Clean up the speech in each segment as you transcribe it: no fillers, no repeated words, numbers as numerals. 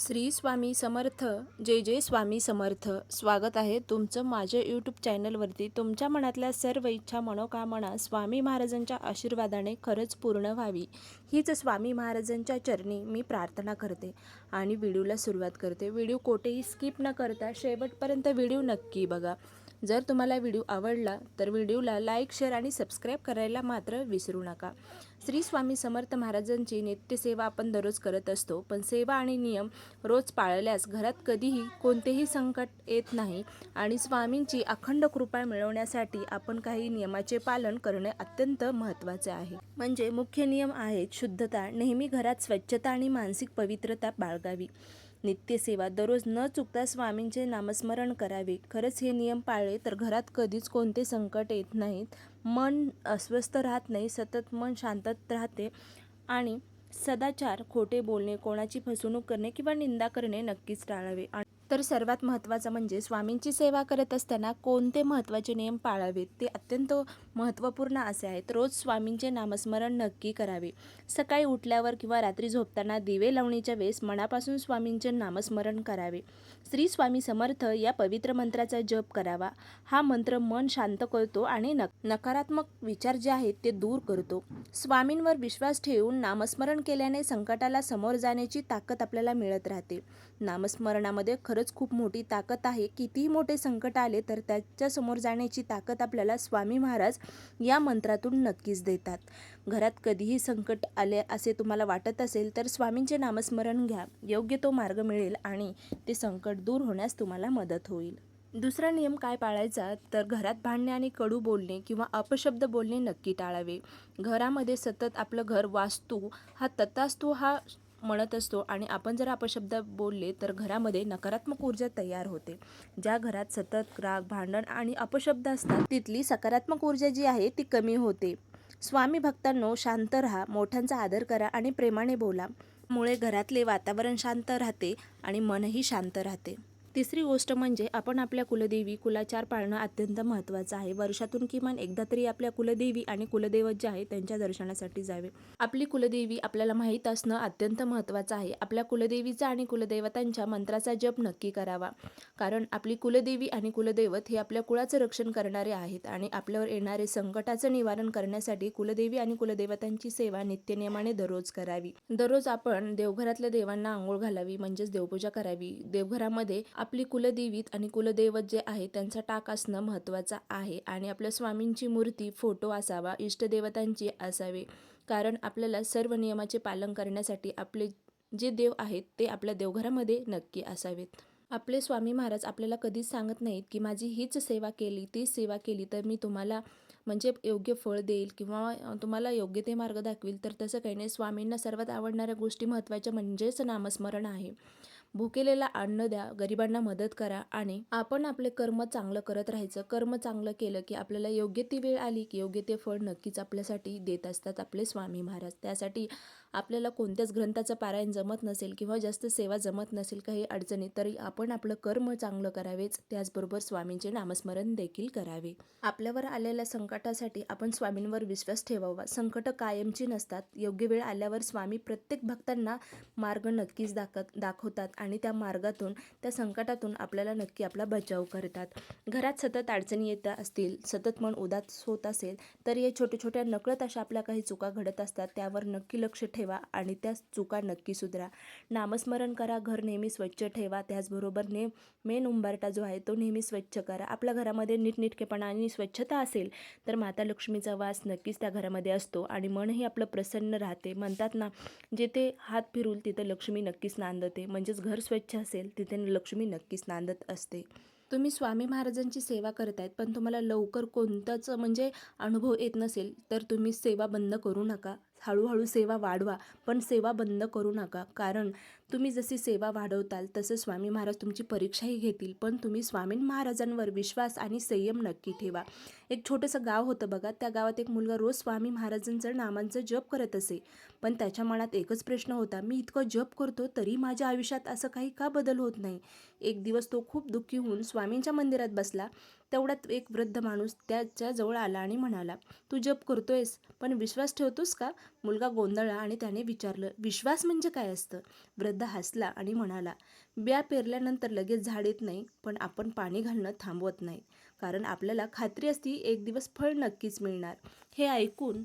श्री स्वामी समर्थ. जय जय स्वामी समर्थ. स्वागत आहे तुमचं माझ्या यूट्यूब चॅनलवरती. तुमच्या मनातल्या सर्व इच्छा मनोकामना स्वामी महाराजांच्या आशीर्वादाने खरंच पूर्ण व्हावी हीच स्वामी महाराजांच्या चरणी मी प्रार्थना करते आणि व्हिडिओला सुरुवात करते. व्हिडिओ कोठेही स्किप न करता शेवटपर्यंत व्हिडिओ नक्की बघा. जर तुम्हाला व्हिडिओ आवडला तर व्हिडिओला लाईक, शेअर आणि सबस्क्राईब करायला मात्र विसरू नका. श्री स्वामी समर्थ महाराजांची नित्यसेवा आपण दररोज करत असतो, पण सेवा आणि नियम रोज पाळल्यास घरात कधीही कोणतेही संकट येत नाही आणि स्वामींची अखंड कृपा मिळवण्यासाठी आपण काही नियमाचे पालन करणे अत्यंत महत्त्वाचे आहे. म्हणजे मुख्य नियम आहेत शुद्धता, नेहमी घरात स्वच्छता आणि मानसिक पवित्रता बाळगावी. नित्यसेवा, दररोज न चुकता स्वामींचे नामस्मरण करावे. खरंच हे नियम पाळले तर घरात कधीच कोणते संकट येत नाहीत. मन अस्वस्थ राहत नाही, सतत मन शांतत राहते आणि सदाचार, खोटे बोलणे, कोणाची फसवणूक करणे किंवा निंदा करणे नक्कीच टाळावे. तर सर्वात महत्त्वाचं म्हणजे स्वामींची सेवा करत असताना कोणते महत्त्वाचे नियम पाळावेत ते अत्यंत महत्त्वपूर्ण असे आहेत. रोज स्वामींचे नामस्मरण नक्की करावे. सकाळी उठल्यावर किंवा रात्री झोपताना दिवे लावणीच्या वेळेस मनापासून स्वामींचे नामस्मरण करावे. श्री स्वामी समर्थ या पवित्र मंत्राचा जप करावा. हा मंत्र मन शांत करतो आणि नकारात्मक विचार जे आहेत ते दूर करतो. स्वामींवर विश्वास ठेवून नामस्मरण केल्याने संकटाला समोर जाण्याची ताकद आपल्याला मिळत राहते. नामस्मरणामध्ये खरंच खूप मोठी ताकद आहे. कितीही मोठे संकट आले तर त्याच्या समोर जाण्याची ताकद आपल्याला स्वामी महाराज या मंत्रातून नक्कीच देतात. घरात कधीही संकट आले असे तुम्हाला वाटत असेल तर स्वामींचे नामस्मरण घ्या. योग्य तो मार्ग मिळेल आणि ते संकट दूर होण्यास तुम्हाला मदत होईल. दुसरा नियम काय पाळायचा तर घरात भांडणे आणि कडू बोलणे किंवा अपशब्द बोलणे नक्की टाळावे. घरामध्ये सतत आपलं घर वास्तू हा तथास्तु हा म्हणत असतो आणि आपण जर अपशब्द बोलले तर घरामध्ये नकारात्मक ऊर्जा तयार होते. ज्या घरात सतत राग, भांडण आणि अपशब्द असतात तिथली सकारात्मक ऊर्जा जी आहे ती कमी होते. स्वामी भक्तांनो, शांत राहा, मोठ्यांचा आदर करा आणि प्रेमाने बोला. मुळे घरातले वातावरण शांत राहते आणि मनही शांत राहते. तिसरी गोष्ट म्हणजे आपण आपल्या कुलदेवी, कुलाचार पाळणं अत्यंत महत्त्वाचं आहे. वर्षातून किमान एकदा तरी आपल्या कुलदेवी आणि कुलदैवत जे आहे त्यांच्या दर्शनासाठी जावे. आपली कुलदेवी आपल्याला माहीत असणं अत्यंत महत्त्वाचं आहे. आपल्या कुलदेवीचा आणि कुलदैवतांच्या मंत्राचा जप नक्की करावा, कारण आपली कुलदेवी आणि कुलदैवत हे आपल्या कुळाचं रक्षण करणारे आहेत आणि आपल्यावर येणारे संकटाचं निवारण करण्यासाठी कुलदेवी आणि कुलदैवतांची सेवा नित्यनेमाने दररोज करावी. दररोज आपण देवघरातल्या देवांना आंघोळ घालावी, म्हणजेच देवपूजा करावी. देवघरामध्ये आपली कुलदेवीत आणि कुलदैवत जे आहे त्यांचा टाक असणं महत्त्वाचं आहे आणि आपल्या स्वामींची मूर्ती, फोटो असावा, इष्टदेवतांची असावे, कारण आपल्याला सर्व नियमाचे पालन करण्यासाठी आपले जे देव आहेत ते आपल्या देवघरामध्ये नक्की असावेत. आपले स्वामी महाराज आपल्याला कधीच सांगत नाहीत की माझी हीच सेवा केली, तीच सेवा केली तर मी तुम्हाला म्हणजे योग्य फळ देईल किंवा तुम्हाला योग्य ते मार्ग दाखवेल. तर तसं काही नाही. स्वामींना सर्वात आवडणाऱ्या गोष्टी महत्त्वाच्या म्हणजेच नामस्मरण आहे. भुकेलेला अन्न द्या, गरिबांना मदत करा आणि आपण आपले कर्म चांगलं करत राहायचं. कर्म चांगलं केलं की आपल्याला योग्य ती वेळ आली की योग्य ते फळ नक्कीच आपल्यासाठी देत असतात आपले स्वामी महाराज. त्यासाठी आपल्याला कोणत्याच ग्रंथाचं पारायण जमत नसेल किंवा जास्त सेवा जमत नसेल, काही अडचणी, तरी आपण आपलं कर्म चांगलं करावेच, त्याचबरोबर स्वामींचे नामस्मरण देखील करावे. आपल्यावर आलेल्या संकटासाठी आपण स्वामींवर विश्वास ठेवावा. संकट कायमची नसतात. योग्य वेळ आल्यावर स्वामी प्रत्येक भक्तांना मार्ग नक्कीच दाखवतात आणि त्या मार्गातून, त्या संकटातून आपल्याला नक्की आपला बचाव करतात. घरात सतत अडचणी येत असतील, सतत मन उदास होत असेल तर या छोट्या छोट्या नकळत अशा आपल्या काही चुका घडत असतात, त्यावर नक्की लक्ष ठेवा आणि त्या चुका नक्की सुधारा. नामस्मरण करा, घर नेहमी स्वच्छ ठेवा, त्याचबरोबर मेन उंबरठा जो आहे तो नेहमी स्वच्छ करा. आपल्या घरामध्ये नीटनेटकेपणा आणि स्वच्छता असेल तर माता लक्ष्मीचा वास नक्कीच त्या घरामध्ये असतो आणि मनही आपलं प्रसन्न राहते. म्हणतात ना, जिथे हात फिरूल तिथे लक्ष्मी नक्कीच नांदते. म्हणजेच घर स्वच्छ असेल तिथे लक्ष्मी नक्कीच नांदत असते. तुम्ही स्वामी महाराजांची सेवा करतायत पण तुम्हाला लवकर कोणताच म्हणजे अनुभव येत नसेल तर तुम्ही सेवा बंद करू नका. हळूहळू सेवा वाढवा, पण सेवा बंद करू नका, कारण तुम्ही जशी सेवा वाढवताल तसं स्वामी महाराज तुमची परीक्षाही घेतील. पण तुम्ही स्वामी महाराजांवर विश्वास आणि संयम नक्की ठेवा. एक छोटंसं गाव होतं बघा, त्या गावात एक मुलगा रोज स्वामी महाराजांचं नामांचं जप करत असे, पण त्याच्या मनात एकच प्रश्न होता, मी इतकं जप करतो तरी माझ्या आयुष्यात असं काही का बदल होत नाही. एक दिवस तो खूप दुःखी होऊन स्वामींच्या मंदिरात बसला. तेवढ्यात एक वृद्ध माणूस त्याच्याजवळ आला आणि म्हणाला, तू जप करतोयस पण विश्वास ठेवतोस का? मुलगा गोंधळला आणि त्याने विचारलं, विश्वास म्हणजे काय असतं? वृद्ध हसला आणि म्हणाला, बिया पेरल्यानंतर लगेच झाड येत नाही, पण आपण पाणी घालणं थांबवत नाही, कारण आपल्याला खात्री असती एक दिवस फळ नक्कीच मिळणार. हे ऐकून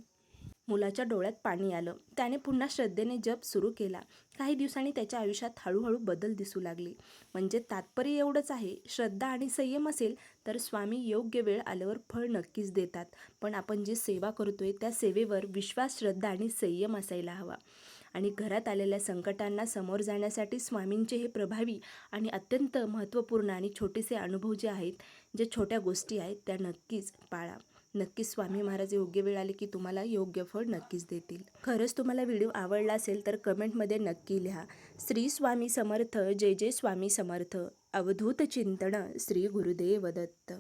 मुलाच्या डोळ्यात पाणी आलं. त्याने पुन्हा श्रद्धेने जप सुरू केला. काही दिवसांनी त्याच्या आयुष्यात हळूहळू बदल दिसू लागले. म्हणजे तात्पर्य एवढंच आहे, श्रद्धा आणि संयम असेल तर स्वामी योग्य वेळ आल्यावर फळ नक्कीच देतात. पण आपण जी सेवा करतोय त्या सेवेवर विश्वास, श्रद्धा आणि संयम असायला हवा. आणि घरात आलेल्या संकटांना समोर जाण्यासाठी स्वामींचे हे प्रभावी आणि अत्यंत महत्त्वपूर्ण आणि छोटेसे अनुभव जे आहेत, जे छोट्या गोष्टी आहेत, त्या नक्कीच पाळा. नक्कीच स्वामी महाराज योग्य वेळ आली की तुम्हाला योग्य फळ नक्कीच देतील. खरंच तुम्हाला व्हिडिओ आवडला असेल तर कमेंटमध्ये नक्की लिहा. श्री स्वामी समर्थ. जय जय स्वामी समर्थ. अवधूत चिंतन. श्री गुरुदेव दत्त.